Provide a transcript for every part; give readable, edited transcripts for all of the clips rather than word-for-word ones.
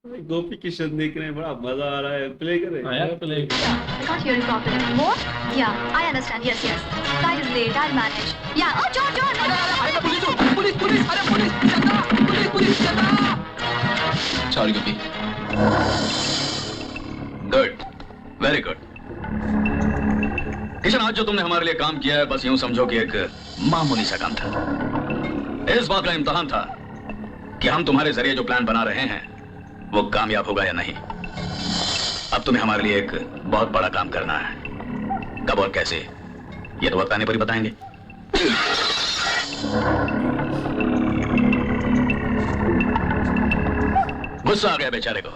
गोपी किशन देख रहे हैं, बड़ा मजा आ रहा है। प्ले करें? आया play. I can't hear you properly. More? Yeah, I understand. Yes, yes. Guide is late. I'll manage. Yeah. Oh, John, John. अरे पुलिस पुलिस अरे police Chanda police Chanda. Sorry Gopi. Good, very good. Kishan, आज जो तुमने हमारे लिए काम किया है, बस यूं समझो कि एक मामूली सा काम था। इस बात का इम्तिहान था कि हम तुम्हारे जरिए जो प्लान बना रहे हैं वो कामयाब होगा या नहीं। अब तुम्हें हमारे लिए एक बहुत बड़ा काम करना है। कब और कैसे ये तो वक्त आने पर ही बताएंगे। गुस्सा आ गया बेचारे को।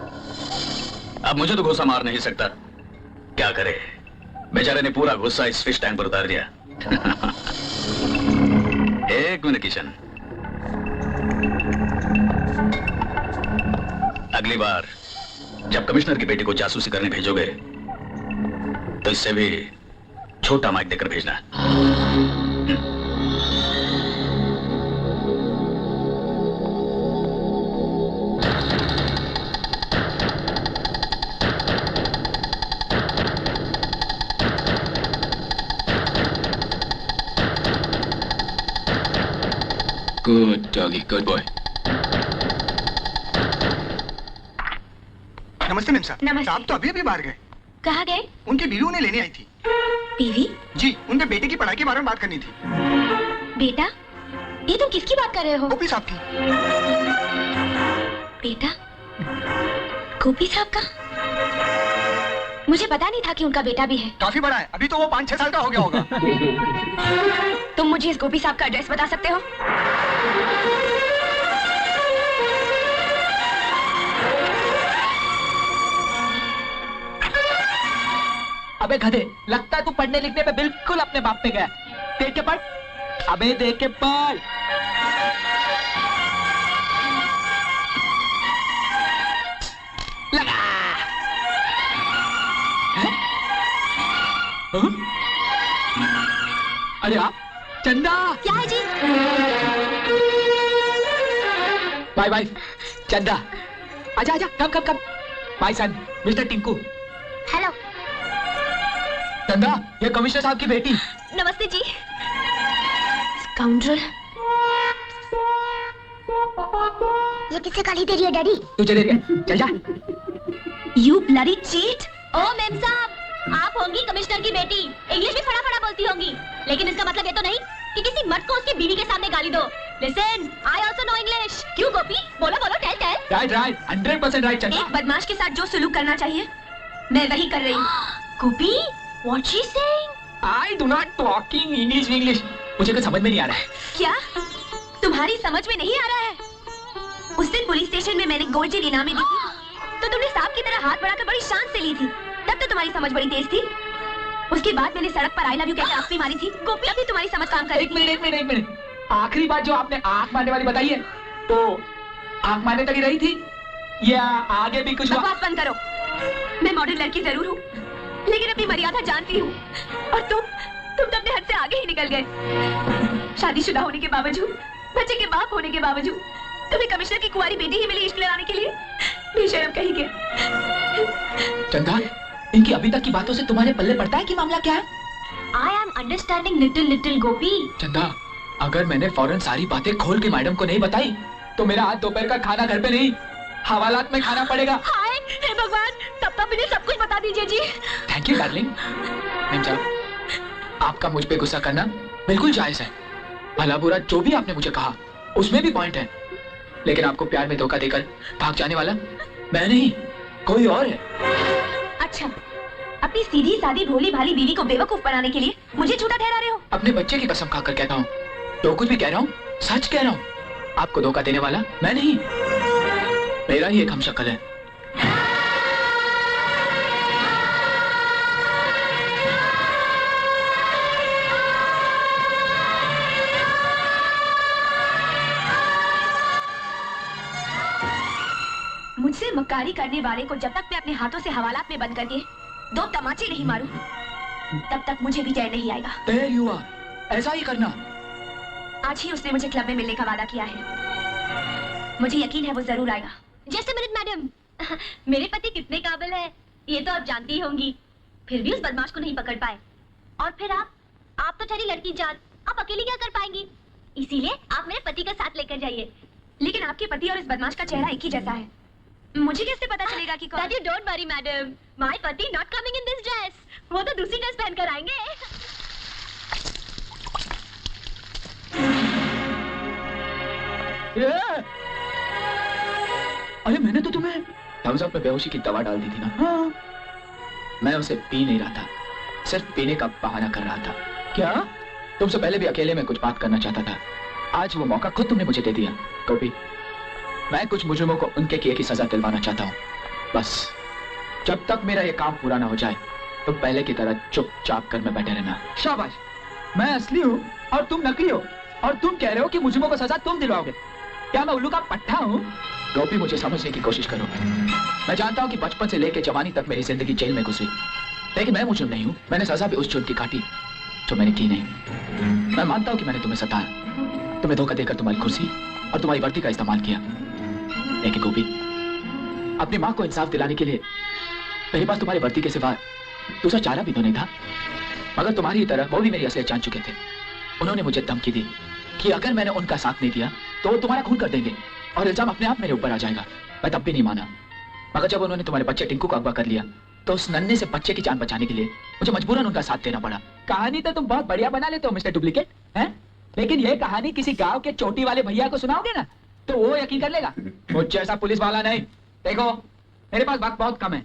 अब मुझे तो गुस्सा मार नहीं सकता, क्या करे। बेचारे ने पूरा गुस्सा इस फिश टैंक पर उतार दिया। एक मिनट किशन, अगली बार जब कमिश्नर की बेटी को जासूसी करने भेजोगे तो इससे भी छोटा माइक देकर भेजना। Good doggy, good boy. नमस्ते मैम साहब। नमस्ते। आप तो अभी अभी बाहर गए। कहाँ गए? उनकी बीवी उन्हें लेने आई थी। बीवी? जी, उनके बेटे की पढ़ाई के बारे में बात करनी थी। बेटा? ये तुम किसकी बात कर रहे हो? गोपी साहब की। बेटा? गोपी साहब का? मुझे पता नहीं था कि उनका बेटा भी है। काफी बड़ा है, अभी तो वो 5-6 साल का हो गया होगा। तुम मुझे इस गोपी साहब का एड्रेस बता सकते हो? अबे गधे, लगता है तू पढ़ने लिखने पे बिल्कुल अपने बाप पे गया। देख के पढ़। अबे देख के पढ़। लगा। हैं? हाँ? अरे आप चंदा। क्या है जी? बाय बाय चंदा। आजा आजा, कम कम कम। बाय सन, मिस्टर टिंकू। हेलो। चंदा, ये कमिश्नर साहब की बेटी। नमस्ते जी। स्काउंड्रल। ये किससे गाली दे रही है डैडी? तू चले गया, चल जा। You bloody cheat! ओ मैम साहब, आप होंगी कमिश्नर की बेटी। इंग्लिश भी फटाफट बोलती होंगी, लेकिन इसका मतलब ये तो नहीं कि किसी मर्द को उसकी बीवी के सामने गाली दो। Listen, I also know English. क्यों गोपी? बोलो बोलो, tell tell. Right right, 100% right Chanda. एक बदमाश के साथ जो सलूक करना चाहिए, मैं वही कर रही हूँ। गोपी, what she saying? I do not talking English. मुझे कुछ समझ में नहीं आ रहा है। क्या? तुम्हारी समझ में नहीं आ रहा है? उस दिन पुलिस स्टेशन में मैंने गोल्ड जेल इनाम में दी थी, तो तुमने सांप की तरह हाथ बढ़ाकर बड़ी शान से ली थी। तब तो तुम्हारी समझ बड़ी तेज थी। उसके बाद मैंने सड़क पर आई लव यू कहकर आंख भी मारी थी। गोपी, अभी तुम्हारी समझ काम कर रही। एक मिनट। आखिरी बात जो आपने आंख मारने वाली बताई है, तो आंख मारने तक ही रही थी या आगे भी कुछ? बकवास बंद करो। मैं मॉडर्न लड़की जरूर हूँ, लेकिन अपनी मर्यादा जानती हूँ। और तुम तो अपने हद से आगे ही निकल गए। शादीशुदा होने के बावजूद, बच्चे के बाप होने के बावजूद, तुम्हें कमिश्नर की कुंवारी बेटी ही मिली इश्क लड़ाने के लिए। बेशर्म कहीं के। चंदा, इनकी अभी तक की बातों से तुम्हारे पल्ले पड़ता है कि मामला क्या है? I am understanding little गोपी। चंदा, अगर मैंने फौरन सारी बातें खोल के मैडम को नहीं बताई, तो मेरा आज दोपहर का खाना घर पे नहीं, हवालात में खाना पड़ेगा। हाय, हे भगवान, तब मुझे सब कुछ बता दीजिए जी। Thank you darling. मैम साहब, आपका मुझ पे गुस्सा करना बिल्कुल जायज है। भला बुरा जो भी आपने मुझे कहा, उसमें भी पॉइंट है। लेकिन आपको प्यार में धोखा देकर भाग जाने वाला मैं नहीं, कोई और है। अच्छा, अपनी सीधी सादी भोली भाली बीवी को बेवकूफ बनाने के लिए मुझे झूठा ठहरा रहे हो? अपने बच्चे की कसम खाकर कहता हूँ, जो कुछ भी कह रहा हूँ सच कह रहा हूँ। आपको धोखा देने वाला मैं नहीं, मेरा ही एक हमशक्ल है। मुझसे मक्कारी करने वाले को जब तक मैं अपने हाथों से हवालात में बंद करके 2 तमाचे नहीं मारूं, तब तक मुझे भी चैन नहीं आएगा। There you are. ऐसा ही करना। आज ही उसने मुझे क्लब में मिलने का वादा किया है। मुझे यकीन है वो जरूर आएगा। Just a minute madam. मेरे पति कितने काबिल है ये तो आप जानती ही होंगी, फिर भी उस बदमाश को नहीं पकड़ पाए। और फिर आप तो ठहरी लड़की जान, आप अकेली क्या कर पाएंगी? इसीलिए आप मेरे पति का साथ लेकर जाइए। लेकिन आपके पति और इस बदमाश का चेहरा एक ही जैसा है, मुझे कैसे पता चलेगा कि कौन? You don't worry madam, my पति not coming in this dress, वो तो दूसरी ड्रेस पहनकर आएंगे। अरे मैंने तो तुम्हें थम्स अप में बेहोशी की दवा डाल दी थी ना। हाँ। मैं उसे पी नहीं रहा था, सिर्फ पीने का बहाना कर रहा था। क्या? तुमसे पहले भी अकेले में कुछ बात करना चाहता था, आज वो मौका खुद तुमने मुझे दे दिया। गोपी, मैं कुछ मुजरिमों को उनके किए की सजा दिलवाना चाहता हूँ। बस जब तक मेरा ये काम पूरा ना हो जाए तो पहले की तरह चुपचाप कर में बैठे रहना। शाबाश, मैं असली हूँ और तुम नकली हो, और तुम कह रहे हो कि मुजरिमों को सजा तुम दिलवाओगे। क्या मैं उल्लू का पट्टा हूँ? गोपी, मुझे समझने की कोशिश करो। मैं जानता हूँ कि बचपन से लेकर जवानी तक मेरी जिंदगी जेल में गुजरी, लेकिन मैं मुजरिम नहीं हूँ। मैंने सजा भी उस जुर्म की काटी जो मैंने की नहीं। मैं मानता हूँ कि मैंने तुम्हें सताया, तुम्हें धोखा देकर तुम्हारी कुर्सी और तुम्हारी वर्दी का इस्तेमाल किया। लेकिन गोपी, अपनी माँ को इंसाफ दिलाने के लिए मेरे पास तुम्हारी वर्दी के सिवा दूसरा चारा भी तो नहीं था। मगर तुम्हारी तरह वो भी मेरी असलियत जान चुके थे। उन्होंने मुझे धमकी दी कि अगर मैंने उनका साथ नहीं दिया तो वो तुम्हारा खून कर देंगे और इल्जाम अपने आप मेरे ऊपर आ जाएगा। मैं तब भी नहीं माना, मगर जब उन्होंने तुम्हारे बच्चे टिंकू को अगवा कर लिया तो उस नन्हे से बच्चे की जान बचाने के लिए मुझे मजबूरन उनका साथ देना पड़ा। कहानी तो तुम बहुत बढ़िया बना लेते हो मिस्टर डुप्लीकेट, हैं? लेकिन ये कहानी किसी गांव के चोटी वाले भैया को सुनाओगे ना तो वो यकीन कर लेगा। मुझ जैसा पुलिस वाला नहीं। देखो, मेरे पास वक्त बहुत कम है,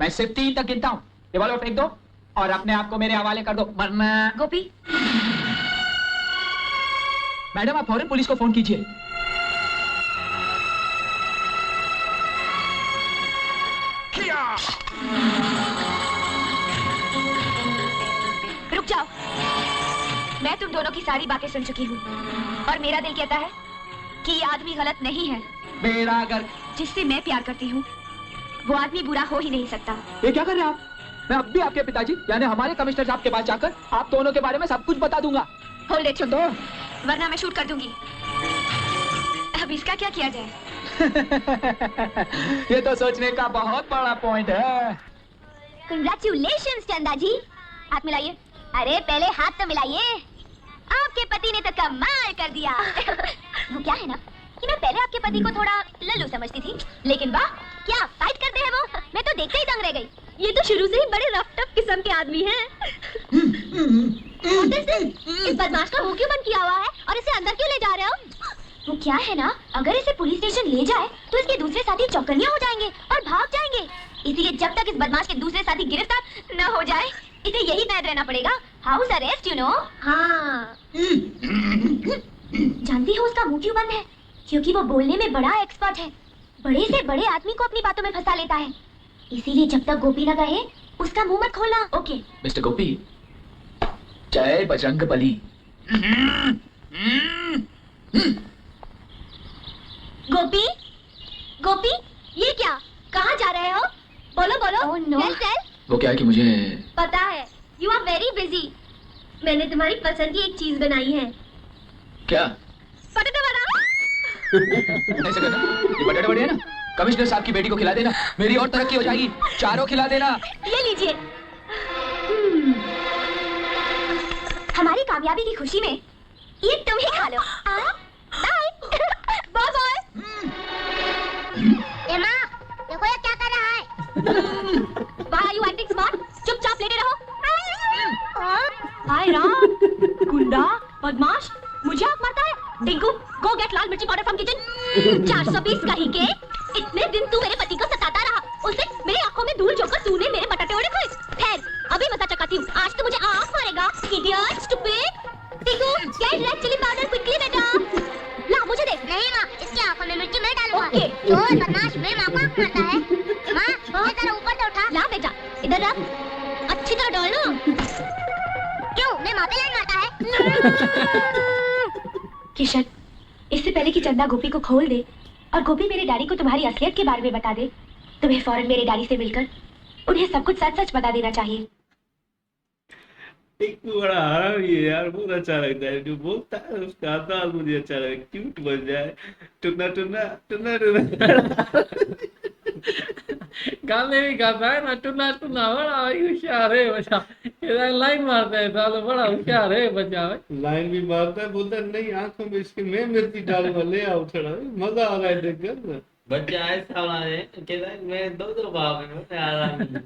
मैं सिर्फ 3 तक गिनता हूँ। रिवॉल्वर फेंक दो और अपने आप को मेरे हवाले कर दो, वरना। गोपी, मैडम, आप फौरन पुलिस को फोन कीजिए। रुक जाओ, मैं तुम दोनों की सारी बातें सुन चुकी हूँ और मेरा दिल कहता है कि ये आदमी गलत नहीं है। मेरा अगर जिससे मैं प्यार करती हूँ वो आदमी बुरा हो ही नहीं सकता। ये क्या कर रहे हैं आप? मैं अब भी आपके पिताजी यानी हमारे कमिश्नर साहब के पास जाकर आप दोनों के बारे में सब कुछ बता दूंगा। होल्ड इट, दो, वरना मैं शूट कर दूंगी। अब इसका क्या किया जाए? ये तो सोचने का बहुत बड़ा पॉइंट है। Congratulations, चंदा जी। हाथ मिलाइए। अरे पहले हाथ तो मिलाइए। आपके पति ने तो कमाल कर दिया। वो क्या है ना कि मैं पहले आपके पति को थोड़ा लल्लू समझती थी, लेकिन वाह क्या फाइट करते हैं वो। मैं तो देखते ही दंग रह गई। ये तो शुरू से ही बड़े रफ टफ किस्म के आदमी हैं। इस बदमाश का मुंह क्यों बंद किया हुआ है और इसे अंदर क्यों ले जा रहे हो? वो क्या है ना, अगर इसे पुलिस स्टेशन ले जाए तो इसके दूसरे साथी चौकन्निया हो जाएंगे और भाग जाएंगे। इसीलिए जब तक इस बदमाश के दूसरे साथी गिरफ्तार न हो जाए इसे यही कैद रहना पड़ेगा। House arrest, you know. हाँ। जानती हो उसका मुंह क्यों बंद है? क्योंकि वो बोलने में बड़ा एक्सपर्ट है, बड़े से बड़े आदमी को अपनी बातों में फंसा लेता है। इसीलिए जब तक गोपी न कहे उसका मुंह मत खोलना, ओके? मिस्टर गोपी, जय बजरंग बली। गोपी, गोपी, ये क्या? कहाँ जा रहे हो? बोलो बोलो। oh, no. वो क्या है कि मुझे पता है, यू आर वेरी बिजी। मैंने तुम्हारी पसंद की एक चीज बनाई है। क्या? पटेटो वड़ा। ऐसे करना, ये बटेटे बड़े है ना, कमिश्नर साहब की बेटी को खिला देना, मेरी और तरक्की हो जाएगी। चारों खिला देना। ये लीजिए। हमारी कामयाबी की खुशी में ये तुम ही खा लो। Bye bye bye. माँ, देखो ये क्या कर रहा है। Why are you acting smart? चुपचाप लेटे रहो। हाय राम, गुंडा, बदमाश, मुझे आंख मारता है। टिंकू, go get लाल मिर्ची पाउडर from kitchen। 420 कहीं के। इतने दिन तू मेरे पति को सताता रहा, उस दिन मेरी आंखों में धूल झोंककर तूने मेरे बटाटे वड़े खाए। ठहर, अभी मजा चखाती हूँ। आज तो मुझे आंख मारेगा, idiot, stupid। Tinku, get red chili powder quickly बेटा। ला मुझे दे। नहीं माँ, इसकी आंखों में मिर्ची मैं डालूंगा। Okay. चोर बदमाश मेरी माँ को आंख मारता है। माँ, ये जरा ऊपर से उठा। ला बेटा, इधर रख, अच्छी तरह डाल लो। क्यों? मेरी माँ पे लाइन मारता है। किशन, इससे पहले कि चंदा गोपी को खोल दे और गोपी मेरे डैडी को तुम्हारी असलियत के बारे में बता दे, तुम्हें फौरन मेरे डैडी से मिलकर उन्हें सब कुछ सच सच बता देना चाहिए। एक बड़ा हरामी है यार, बहुत अच्छा लगता है जो बोलता है, उसका अंदाज मुझे अच्छा लगता है। क्यूट बन जाए, टुन्ना टुन्ना टुन्ना टुन्ना। गाने भी गाता है ना, टुना टुना बड़ा होशियार है बच्चा, ये लाइन मारता है सालो, बड़ा होशियार है बच्चा। लाइन भी मारता है, बोलता है नहीं आंखों में इसके मैं मिर्ची डालूंगा, ले आओ थोड़ा, मजा आ रहा है देखकर। बच्चा ऐसा वाला है कहता है मैं दो बाप है, मैं आ रहा हूँ।